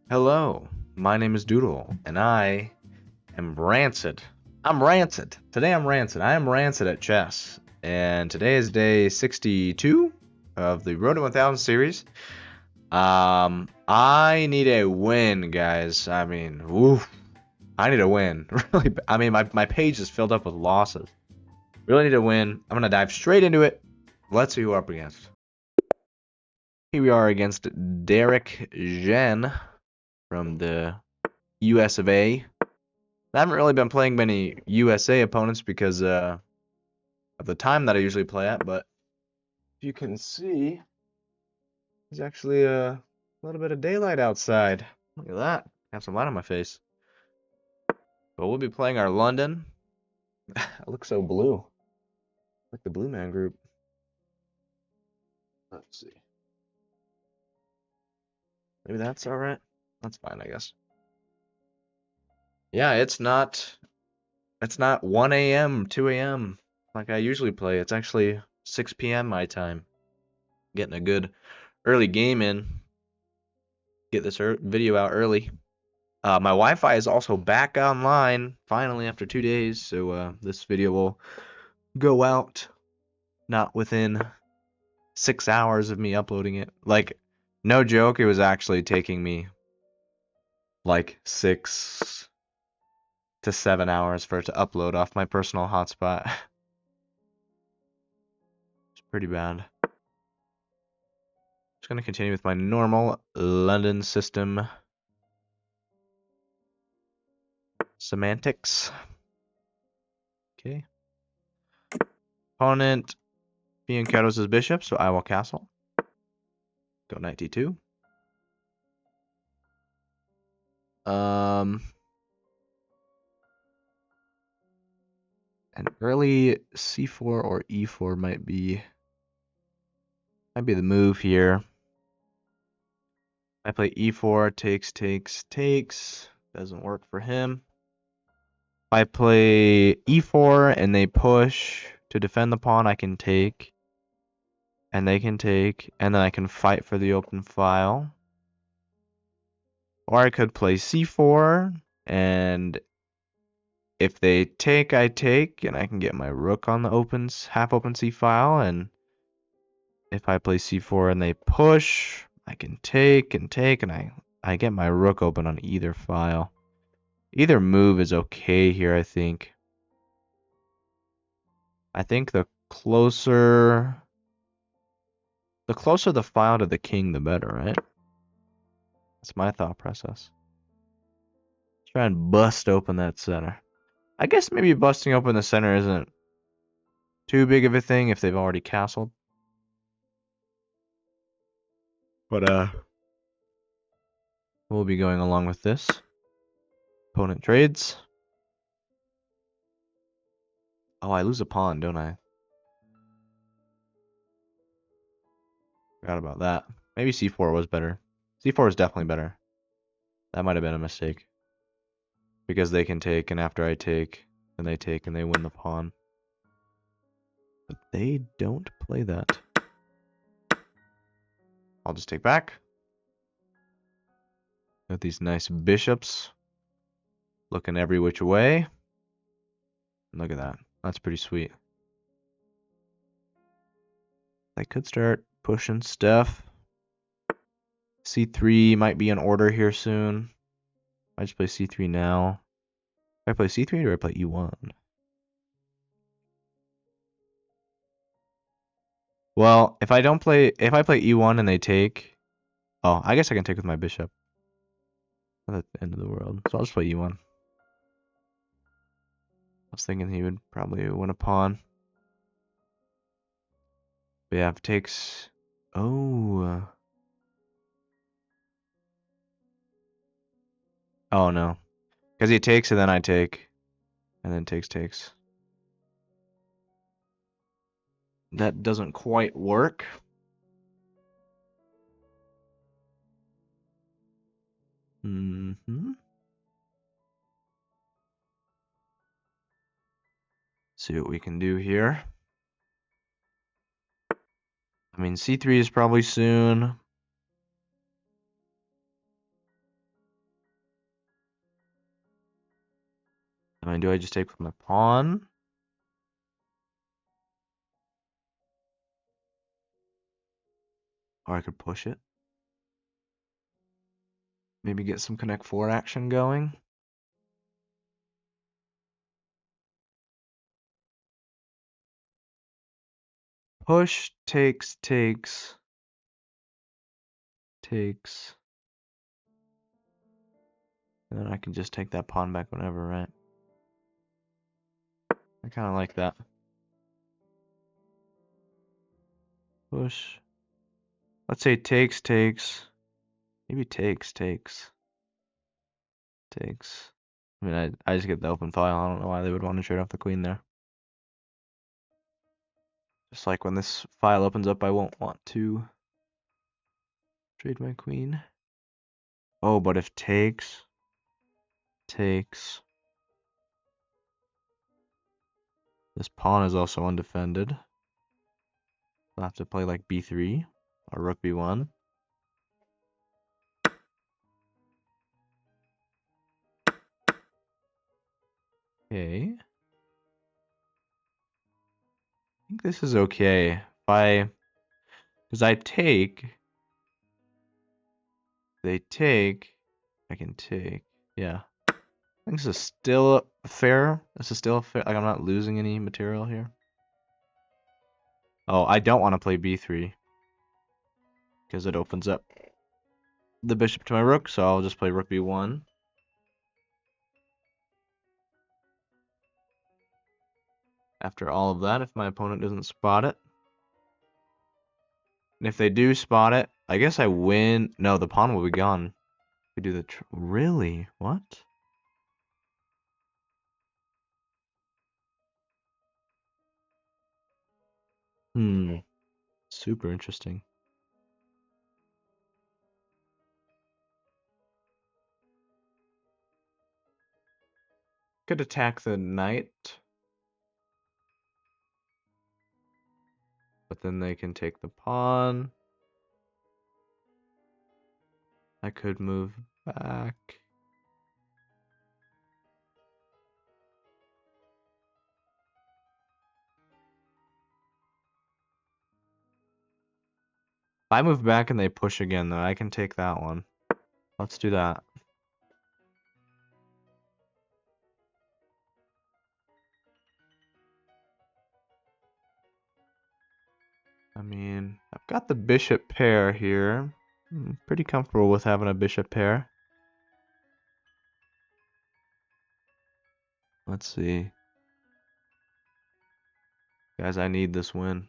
Hello, my name is Doodle, and I am Rancid. I'm Rancid. Today I'm Rancid. I am Rancid at chess, and today is day 62 of the Road to 1000 series. I need a win, guys. I mean, woof. I need a win. Really, I mean, my page is filled up with losses. Really need a win. I'm gonna dive straight into it. Let's see who we're up against. Here we are against Derek Jen from the US of A. I haven't really been playing many USA opponents because of the time that I usually play at, but if you can see, there's actually a little bit of daylight outside. Look at that. I have some light on my face. But we'll be playing our London. I look so blue. Like the Blue Man Group. Let's see. Maybe that's alright. That's fine, I guess. Yeah, it's not 1 a.m., 2 a.m. like I usually play. It's actually 6 p.m. my time. Getting a good early game in. Get this video out early. My Wi-Fi is also back online finally after 2 days, so this video will go out not within 6 hours of me uploading it. Like, no joke, it was actually taking me like 6 to 7 hours for it to upload off my personal hotspot. It's pretty bad. Just gonna continue with my normal London system semantics. Okay. Opponent being Kados' bishop, so I will castle. Go knight d2. An early c4 or e4 might be the move here. I play e4, takes. Doesn't work for him. If I play e4 and they push to defend the pawn, I can take. And they can take, and then I can fight for the open file. Or I could play c4, and if they take, I take, and I can get my rook on the half open c file, and if I play c4 and they push, I can take, and I get my rook open on either file. Either move is okay here, I think. I think the closer the file to the king, the better, right? That's my thought process. Try and bust open that center. I guess maybe busting open the center isn't too big of a thing if they've already castled. But we'll be going along with this. Opponent trades. Oh, I lose a pawn, don't I? Forgot about that. Maybe c4 was better. c4 is definitely better. That might have been a mistake. Because they can take, and after I take, then they take, and they win the pawn. But they don't play that. I'll just take back. Got these nice bishops. Looking every which way. Look at that. That's pretty sweet. I could start pushing stuff. c3 might be in order here soon. I just play c3 now. Do I play c3 or do I play e1? Well, if I play e1 and they take, oh, I guess I can take with my bishop. Not the end of the world. So I'll just play e1. I was thinking he would probably win a pawn. But yeah, if it takes, oh. Oh no. Because he takes and then I take. And then takes. That doesn't quite work. See what we can do here. I mean, c3 is probably soon. I mean, do I just take with my pawn? Or I could push it. Maybe get some Connect 4 action going. Push, takes. And then I can just take that pawn back whenever, right? I kind of like that. Push. Let's say takes. Maybe takes. I mean, I just get the open file. I don't know why they would want to trade off the queen there. Just like when this file opens up, I won't want to trade my queen. Oh, but if takes. This pawn is also undefended. I'll have to play like b3 or rook b1. Okay. I think this is okay. Because I take. They take. I can take. Yeah. I think this is still fair. This is still fair. Like, I'm not losing any material here. Oh, I don't want to play b3. Because it opens up the bishop to my rook, so I'll just play rook b1. After all of that, if my opponent doesn't spot it. And if they do spot it, I guess I win. No, the pawn will be gone. We do the really? What? Super interesting. Could attack the knight. But then they can take the pawn. I could move back. If I move back and they push again, though, I can take that one. Let's do that. I mean, I've got the bishop pair here. I'm pretty comfortable with having a bishop pair. Let's see. Guys, I need this win.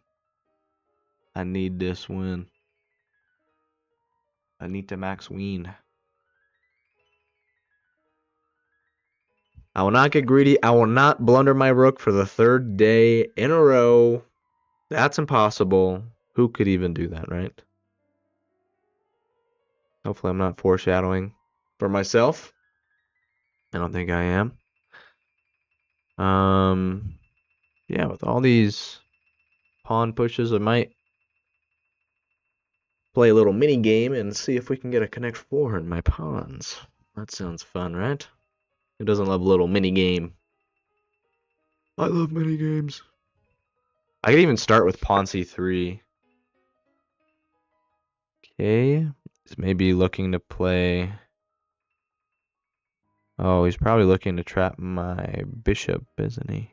I need this win. I need to max win. I will not get greedy. I will not blunder my rook for the third day in a row. That's impossible. Who could even do that, right? Hopefully I'm not foreshadowing for myself. I don't think I am. Yeah, with all these pawn pushes, I might play a little mini game and see if we can get a Connect 4 in my pawns. That sounds fun, right? Who doesn't love a little mini game? I love mini games. I could even start with pawn c3. Okay, he's maybe looking to play. Oh, he's probably looking to trap my bishop, isn't he?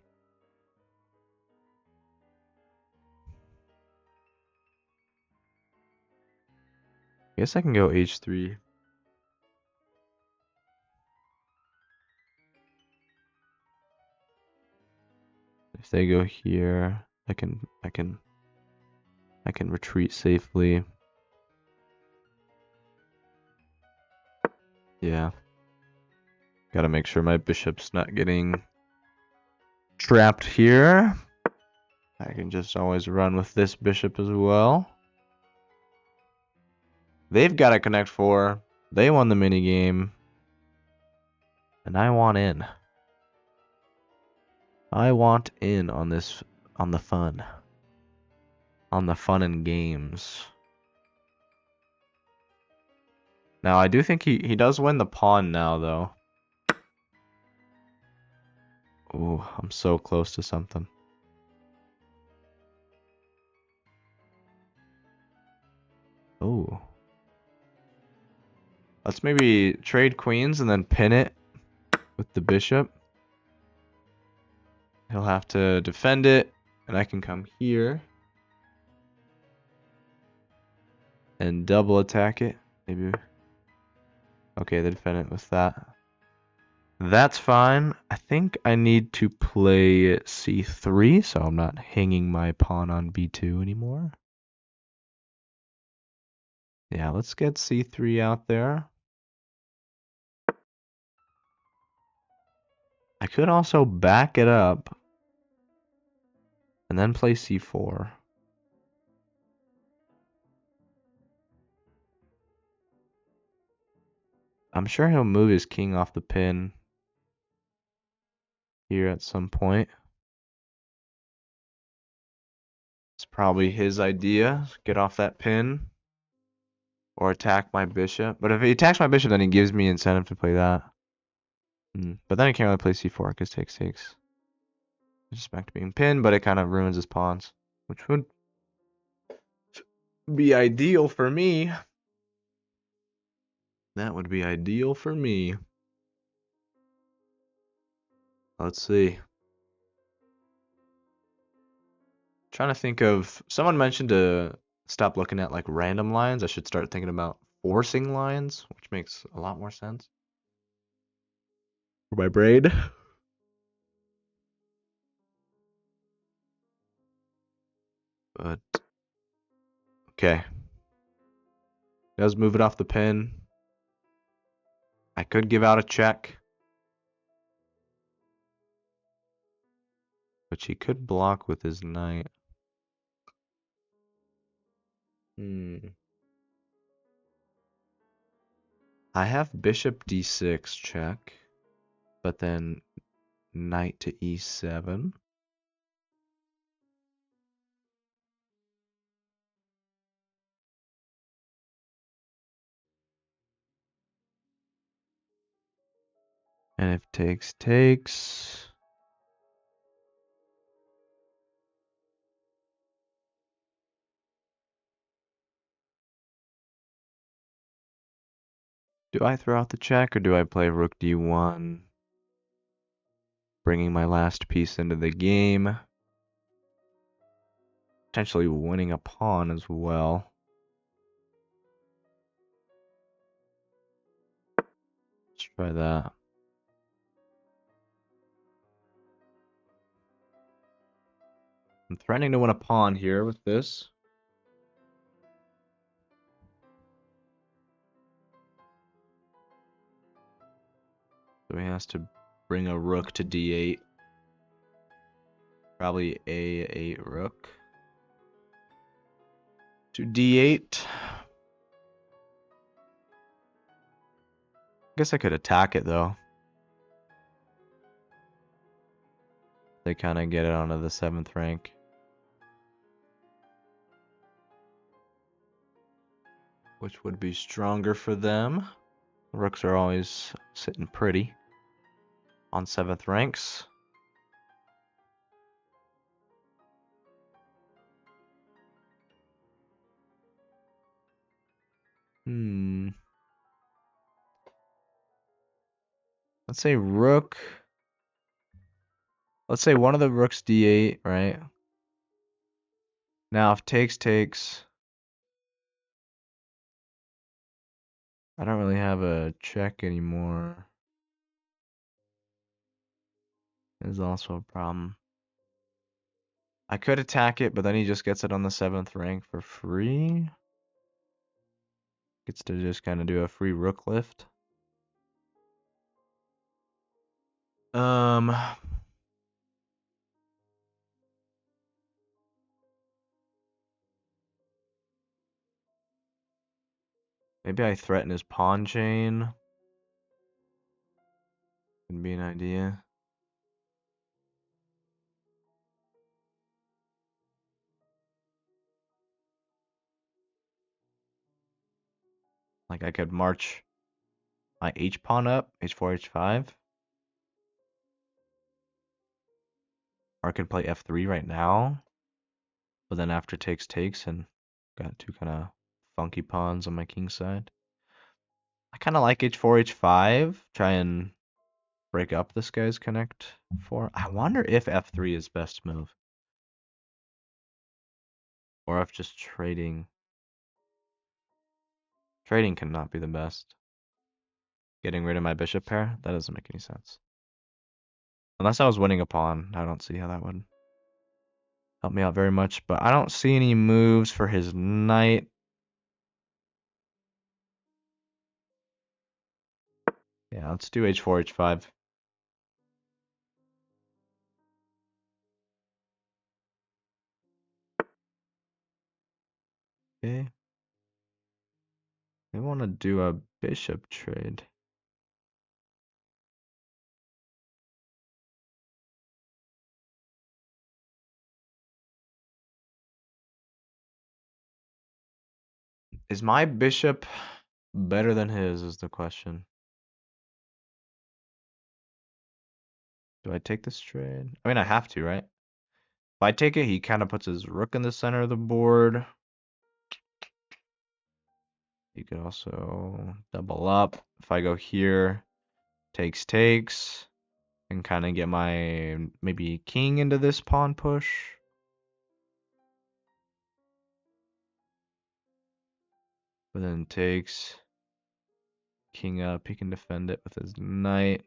I guess I can go h3. If they go here, I can retreat safely. Yeah. Gotta make sure my bishop's not getting trapped here. I can just always run with this bishop as well. They've got to Connect 4. They won the mini game. And I want in. I want in on this, on the fun. On the fun and games. Now, I do think he does win the pawn now, though. Oh, I'm so close to something. Oh. Let's maybe trade queens and then pin it with the bishop. He'll have to defend it, and I can come here and double attack it. Maybe. Okay, they defend it with that. That's fine. I think I need to play c3, so I'm not hanging my pawn on b2 anymore. Yeah, let's get c3 out there. I could also back it up and then play c4. I'm sure he'll move his king off the pin here at some point. It's probably his idea. Get off that pin or attack my bishop. But if he attacks my bishop, then he gives me incentive to play that. But then he can't really play c4 because takes. Just back to being pinned, but it kind of ruins his pawns, which would be ideal for me. That would be ideal for me. Let's see. Trying to think of, someone mentioned to stop looking at like random lines. I should start thinking about forcing lines, which makes a lot more sense for my brain. But okay, does move it off the pin. I could give out a check, but he could block with his knight. I have bishop d6 check, but then knight to e7. And if takes. Do I throw out the check or do I play rook d1? Bringing my last piece into the game. Potentially winning a pawn as well. Let's try that. I'm threatening to win a pawn here with this. So he has to bring a rook to d8. Probably a8 rook to d8. Guess I could attack it though. They kind of get it onto the 7th rank. Which would be stronger for them. Rooks are always sitting pretty on 7th ranks. Let's say rook. Let's say one of the rooks d8, right? Now if takes. I don't really have a check anymore. Is also a problem. I could attack it, but then he just gets it on the 7th rank for free. Gets to just kind of do a free rook lift. Maybe I threaten his pawn chain. Could be an idea. Like I could march my h pawn up, h4, h5. Or I could play f3 right now, but then after takes and got two kind of funky pawns on my king side. I kind of like h4, h5. Try and break up this guy's connect 4. I wonder if f3 is best move. Or if just trading. Trading cannot be the best. Getting rid of my bishop pair? That doesn't make any sense. Unless I was winning a pawn. I don't see how that would help me out very much. But I don't see any moves for his knight. Yeah, let's do h4, h5. Okay. I want to do a bishop trade. Is my bishop better than his is the question. Do I take this trade? I mean, I have to, right? If I take it, he kind of puts his rook in the center of the board. You could also double up. If I go here, takes, and kind of get my maybe king into this pawn push. But then takes, king up, he can defend it with his knight.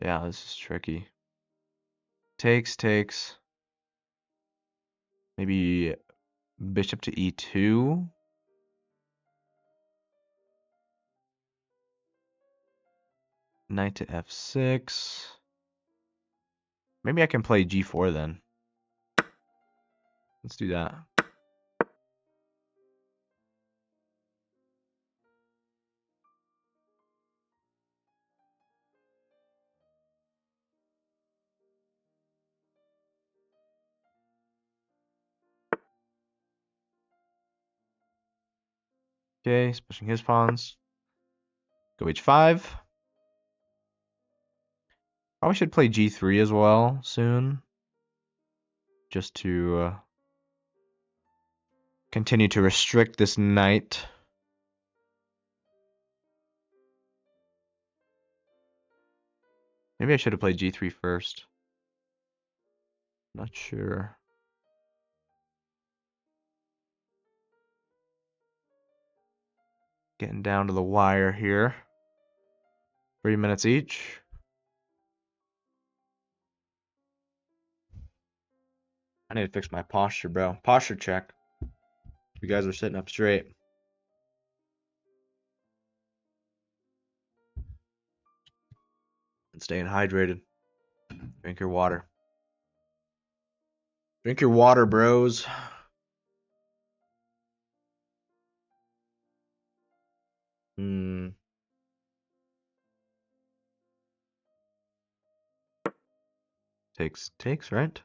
Yeah, this is tricky. Takes. Maybe bishop to e2. Knight to f6. Maybe I can play g4 then. Let's do that. Okay, he's pushing his pawns. Go h5. Probably should play g3 as well soon. Just to continue to restrict this knight. Maybe I should have played g3 first. Not sure. Getting down to the wire here. 3 minutes each. I need to fix my posture, bro. Posture check. You guys are sitting up straight. And staying hydrated. Drink your water. Drink your water, bros. Takes, right?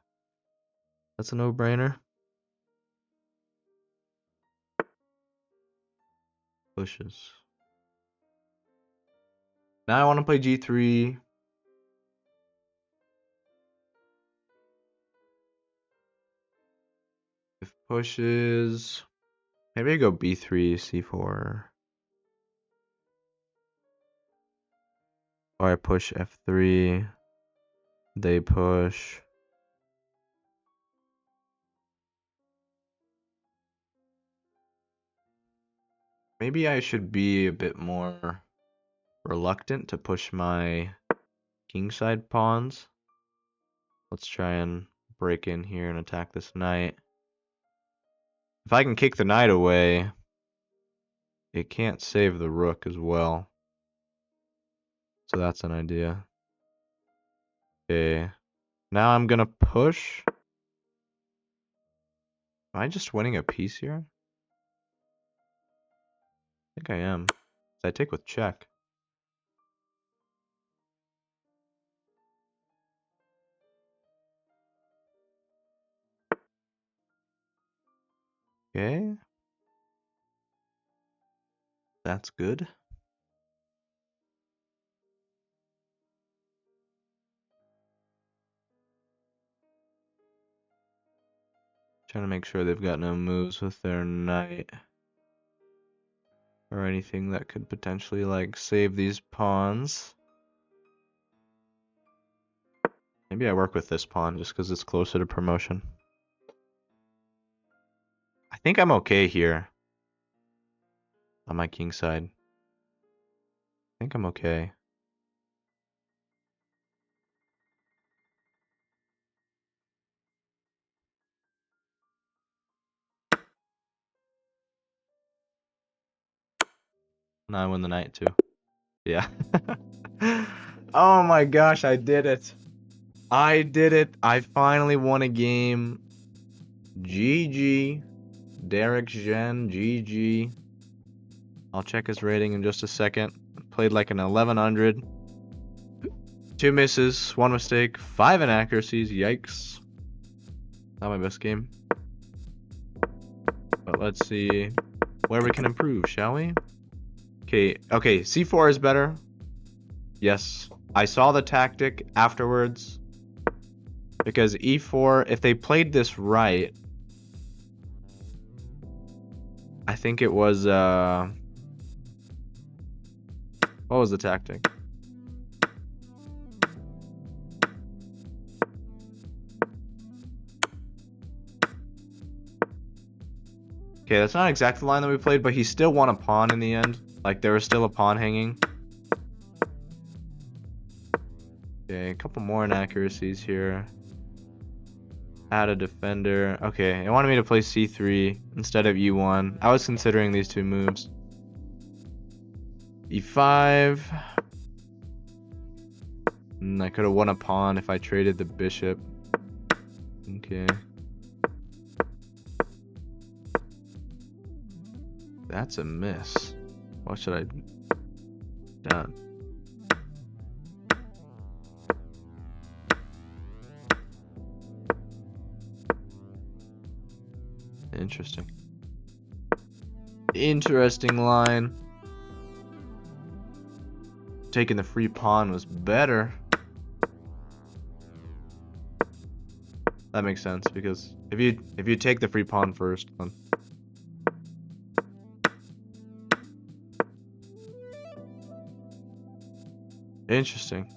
That's a no-brainer. Pushes. Now I want to play g3. If pushes, maybe I go b3, c4. Or I push f3. They push. Maybe I should be a bit more reluctant to push my kingside pawns. Let's try and break in here and attack this knight. If I can kick the knight away, it can't save the rook as well. So that's an idea. Okay. Now I'm gonna push. Am I just winning a piece here? I think I am. I take with check. Okay. That's good. Trying to make sure they've got no moves with their knight. Or anything that could potentially, like, save these pawns. Maybe I work with this pawn just because it's closer to promotion. I think I'm okay here. On my king side. I think I'm okay. And I win the knight too. Yeah. Oh my gosh, I did it. I did it. I finally won a game. GG. Derek Gen, GG. I'll check his rating in just a second. Played like an 1100. 2 misses, 1 mistake, 5 inaccuracies. Yikes. Not my best game. But let's see where we can improve, shall we? Okay, C4 is better. Yes. I saw the tactic afterwards. Because E4, if they played this right, I think it was, what was the tactic? Okay, that's not exactly the line that we played, but he still won a pawn in the end. Like, there was still a pawn hanging. Okay, a couple more inaccuracies here. Add a defender. Okay, it wanted me to play C3 instead of E1. I was considering these two moves. E5. And I could have won a pawn if I traded the bishop. Okay. That's a miss. What should I do? Done. Interesting. Interesting line. Taking the free pawn was better. That makes sense because if you take the free pawn first, then interesting.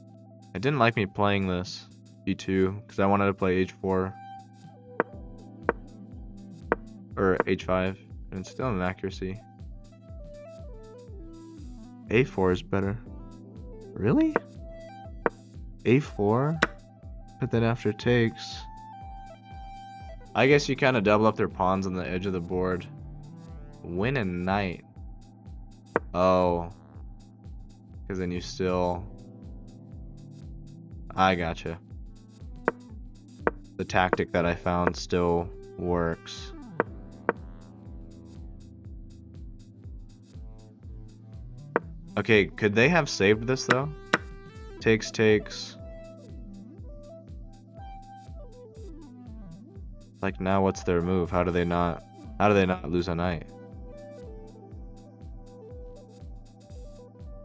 It didn't like me playing this E2 because I wanted to play H4 or H5, and it's still an accuracy. A4 is better. Really? A4? But then after takes, I guess you kind of double up their pawns on the edge of the board. Win a knight. Oh. Because then you still... I gotcha. The tactic that I found still works. Okay, could they have saved this though? Takes. Like now what's their move? How do they not lose a knight?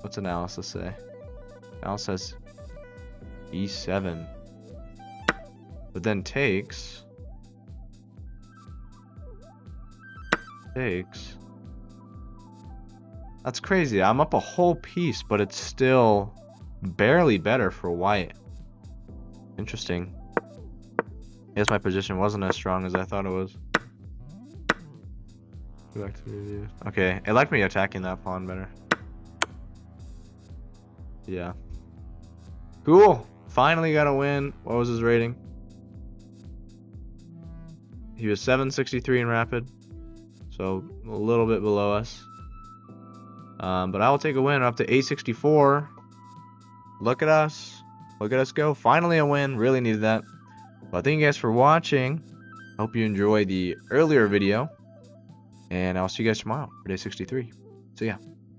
What's analysis say? Analysis says E7. But then takes. That's crazy. I'm up a whole piece, but it's still barely better for white. Interesting. I guess my position wasn't as strong as I thought it was. Go back to the review. Okay, it liked me attacking that pawn better. Yeah. Cool. Finally got a win. What was his rating? He was 763 in rapid, so a little bit below us. But I will take a win up to 864. Look at us. Look at us go. Finally a win. Really needed that. Well, thank you guys for watching. Hope you enjoyed the earlier video. And I'll see you guys tomorrow for day 63. See ya.